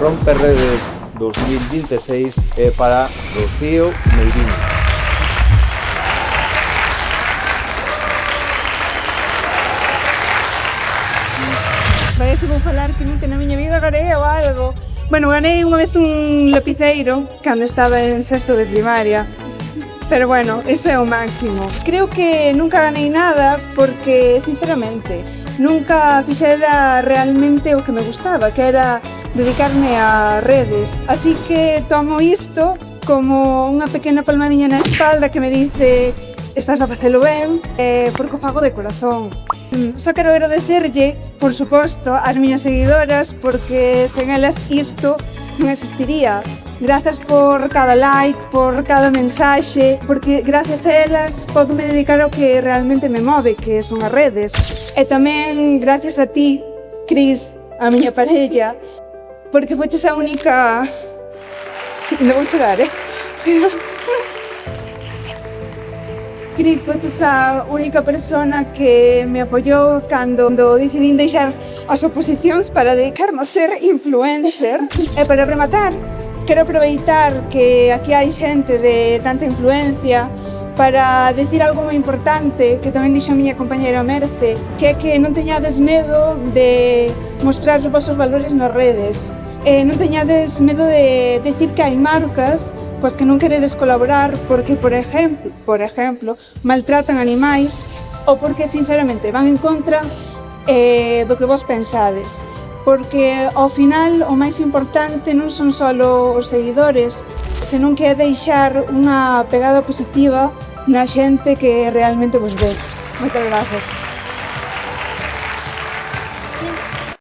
Rompe Redes 2026 é para Rocío Meiriño. Parece vou falar que nunca na miña vida ganei ou algo. Bueno, ganei unha vez un lapiceiro cando estaba en sexto de primaria. Pero bueno, eso é o máximo. Creo que nunca ganei nada porque, sinceramente, nunca fixera realmente o que me gustaba, que era dedicarme a redes. Así que tomo isto como unha pequena palmadiña na espalda que me dice estás a facelo ben, porque o fago de corazón. Só quero agradecerlle, por suposto, ás miñas seguidoras, porque sen elas isto non existiría. Grazas por cada like, por cada mensaxe, porque gracias a elas podo me dedicar ao que realmente me move, que son as redes. E tamén gracias a ti, Cris, a miña parella, porque foches a única... Non vou chorar, Cris, foches a única persona que me apoyou cando decidín deixar as oposicións para dedicarme a ser influencer. E para rematar, quero aproveitar que aquí hai xente de tanta influencia para decir algo moi importante que tamén dixo a miña compañera Merce, que é que non teñades medo de mostrar os vosos valores nas redes. Non teñades medo de decir que hai marcas coas que non queredes colaborar porque, por exemplo, maltratan animais ou porque, sinceramente, van en contra do que vos pensades. Porque, ao final, o máis importante non son só os seguidores, senón que é deixar unha pegada positiva na xente que realmente vos ve. Moitas grazas.